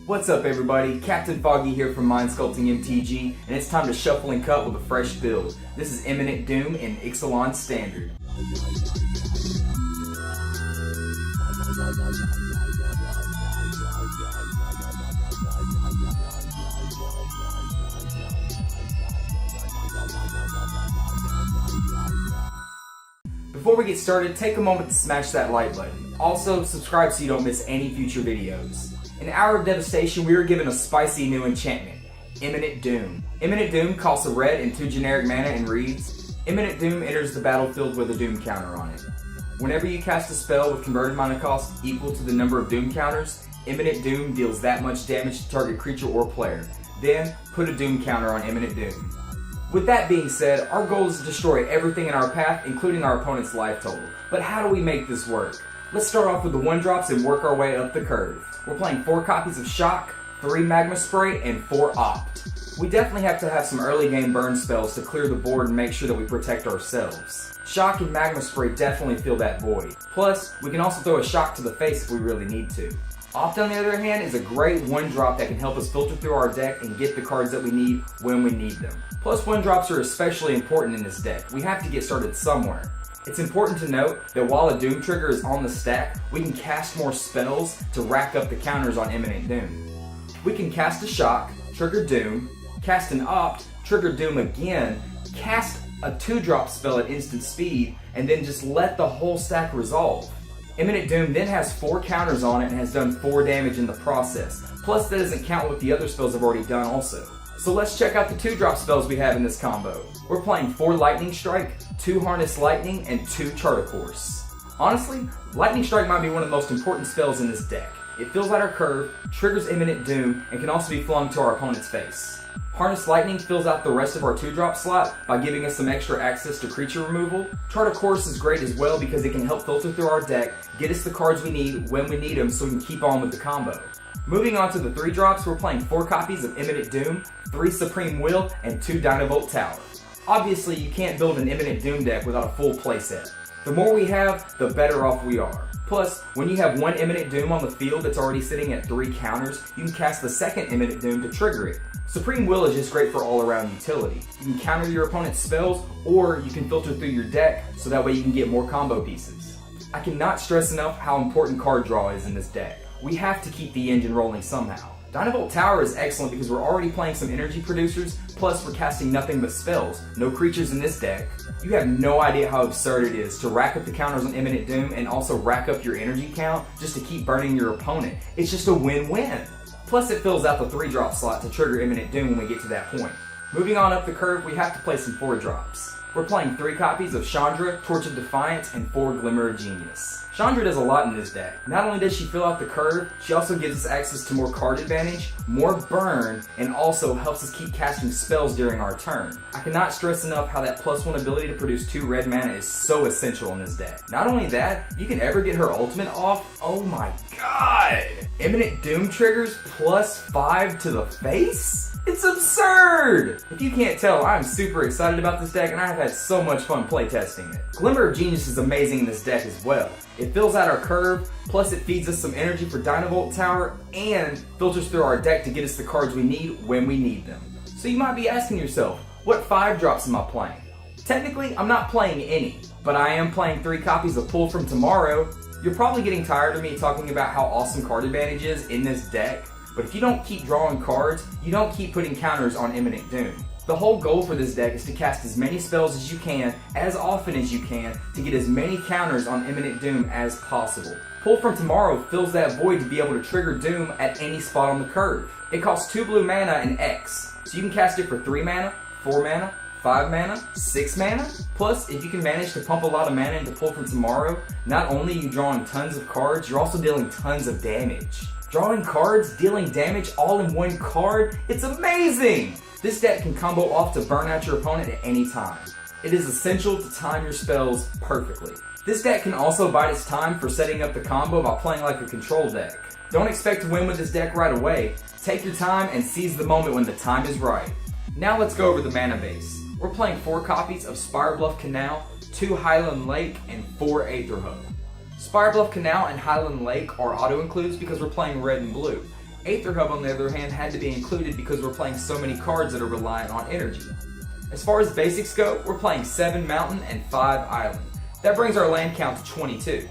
What's up everybody, Captain Foggy here from Mind Sculpting MTG, and it's time to shuffle and cut with a fresh build. This is Imminent Doom in Ixalan Standard. Before we get started, take a moment to smash that like button. Also, subscribe so you don't miss any future videos. In Hour of Devastation, we were given a spicy new enchantment, Imminent Doom. Imminent Doom costs a red and 2 generic mana and reads, Imminent Doom enters the battlefield with a Doom counter on it. Whenever you cast a spell with converted mana cost equal to the number of Doom counters, Imminent Doom deals that much damage to target creature or player. Then, put a Doom counter on Imminent Doom. With that being said, our goal is to destroy everything in our path, including our opponent's life total. But how do we make this work? Let's start off with the 1-drops and work our way up the curve. We're playing 4 copies of Shock, 3 Magma Spray, and 4 Opt. We definitely have to have some early game burn spells to clear the board and make sure that we protect ourselves. Shock and Magma Spray definitely fill that void. Plus, we can also throw a Shock to the face if we really need to. Opt, on the other hand, is a great 1-drop that can help us filter through our deck and get the cards that we need when we need them. Plus, 1-drops are especially important in this deck. We have to get started somewhere. It's important to note that while a Doom trigger is on the stack, we can cast more spells to rack up the counters on Imminent Doom. We can cast a Shock, trigger Doom, cast an Opt, trigger Doom again, cast a 2-drop spell at instant speed, and then just let the whole stack resolve. Imminent Doom then has 4 counters on it and has done 4 damage in the process. Plus, that doesn't count what the other spells have already done also. So let's check out the 2-drop spells we have in this combo. We're playing 4 Lightning Strike, 2 Harness Lightning, and 2 Charter Course. Honestly, Lightning Strike might be one of the most important spells in this deck. It fills out our curve, triggers Imminent Doom, and can also be flung to our opponent's face. Harness Lightning fills out the rest of our 2-drop slot by giving us some extra access to creature removal. Charter Course is great as well because it can help filter through our deck, get us the cards we need when we need them so we can keep on with the combo. Moving on to the 3-drops, we're playing 4 copies of Imminent Doom, 3 Supreme Will, and 2 Dynavolt Tower. Obviously, you can't build an Imminent Doom deck without a full playset. The more we have, the better off we are. Plus, when you have 1 Imminent Doom on the field that's already sitting at 3 counters, you can cast the 2nd Imminent Doom to trigger it. Supreme Will is just great for all-around utility. You can counter your opponent's spells, or you can filter through your deck so that way you can get more combo pieces. I cannot stress enough how important card draw is in this deck. We have to keep the engine rolling somehow. Dynavolt Tower is excellent because we're already playing some energy producers, plus we're casting nothing but spells. No creatures in this deck. You have no idea how absurd it is to rack up the counters on Imminent Doom and also rack up your energy count just to keep burning your opponent. It's just a win-win. Plus it fills out the 3-drop slot to trigger Imminent Doom when we get to that point. Moving on up the curve, we have to play some 4-drops. We're playing 3 copies of Chandra, Torch of Defiance, and 4 Glimmer of Genius. Chandra does a lot in this deck. Not only does she fill out the curve, she also gives us access to more card advantage, more burn, and also helps us keep casting spells during our turn. I cannot stress enough how that +1 ability to produce 2 red mana is so essential in this deck. Not only that, if you can ever get her ultimate off, oh my god! Imminent Doom triggers +5 to the face? It's absurd! If you can't tell, I'm super excited about this deck and I've had so much fun playtesting it. Glimmer of Genius is amazing in this deck as well. It fills out our curve, plus it feeds us some energy for Dynavolt Tower, and filters through our deck to get us the cards we need when we need them. So you might be asking yourself, what 5-drops am I playing? Technically, I'm not playing any, but I am playing 3 copies of Pull from Tommorow. You're probably getting tired of me talking about how awesome card advantage is in this deck, but if you don't keep drawing cards, you don't keep putting counters on Imminent Doom. The whole goal for this deck is to cast as many spells as you can, as often as you can, to get as many counters on Imminent Doom as possible. Pull from Tommorow fills that void to be able to trigger Doom at any spot on the curve. It costs 2 blue mana and X, so you can cast it for 3 mana, 4 mana, 5 mana, 6 mana. Plus, if you can manage to pump a lot of mana into Pull from Tommorow, not only are you drawing tons of cards, you're also dealing tons of damage. Drawing cards, dealing damage all in one card, it's amazing! This deck can combo off to burn out your opponent at any time. It is essential to time your spells perfectly. This deck can also bide its time for setting up the combo by playing like a control deck. Don't expect to win with this deck right away. Take your time and seize the moment when the time is right. Now let's go over the mana base. We're playing 4 copies of Spirebluff Canal, 2 Highland Lake, and 4 Aether Hub. Spirebluff Canal and Highland Lake are auto-includes because we're playing red and blue. Aether Hub, on the other hand, had to be included because we're playing so many cards that are reliant on energy. As far as basics go, we're playing 7 mountain and 5 island. That brings our land count to 22.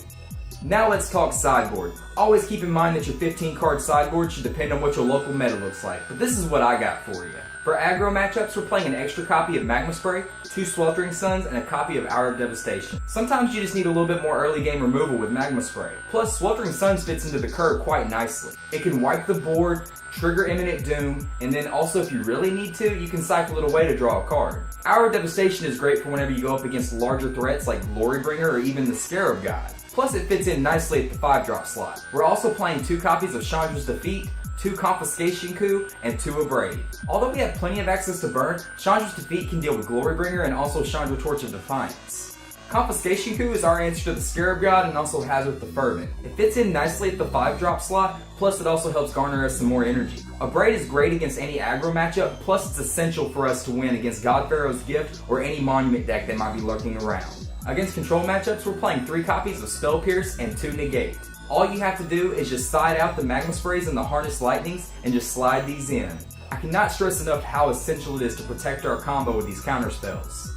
Now let's talk sideboard. Always keep in mind that your 15 card sideboard should depend on what your local meta looks like, but this is what I got for you. For aggro matchups, we're playing an extra copy of Magma Spray, 2 Sweltering Suns, and a copy of Hour of Devastation. Sometimes you just need a little bit more early game removal with Magma Spray. Plus, Sweltering Suns fits into the curve quite nicely. It can wipe the board, trigger Imminent Doom, and then also if you really need to, you can cycle it away to draw a card. Hour of Devastation is great for whenever you go up against larger threats like Glorybringer or even the Scarab God. Plus, it fits in nicely at the 5-drop slot. We're also playing 2 copies of Chandra's Defeat, 2 Confiscation Coup, and 2 Abrade. Although we have plenty of access to burn, Chandra's Defeat can deal with Glorybringer and also Chandra Torch of Defiance. Confiscation Coup is our answer to the Scarab God and also Hazard the Fervent. It fits in nicely at the 5-drop slot, plus it also helps garner us some more energy. Abrade is great against any aggro matchup, plus it's essential for us to win against God Pharaoh's Gift or any Monument deck that might be lurking around. Against control matchups, we're playing 3 copies of Spell Pierce and 2 Negate. All you have to do is just side out the Magma Sprays and the Harness Lightnings and just slide these in. I cannot stress enough how essential it is to protect our combo with these counter spells.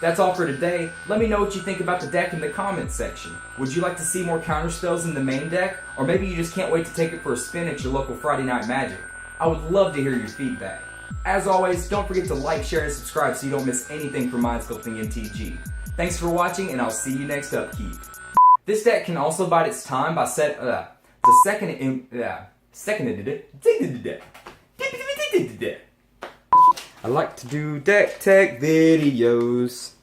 That's all for today. Let me know what you think about the deck in the comments section. Would you like to see more counter spells in the main deck? Or maybe you just can't wait to take it for a spin at your local Friday Night Magic? I would love to hear your feedback. As always, don't forget to like, share, and subscribe so you don't miss anything from Mind Sculpting MTG. Thanks for watching, and I'll see you next upkeep. This deck can also bide its time by I like to do deck tech videos.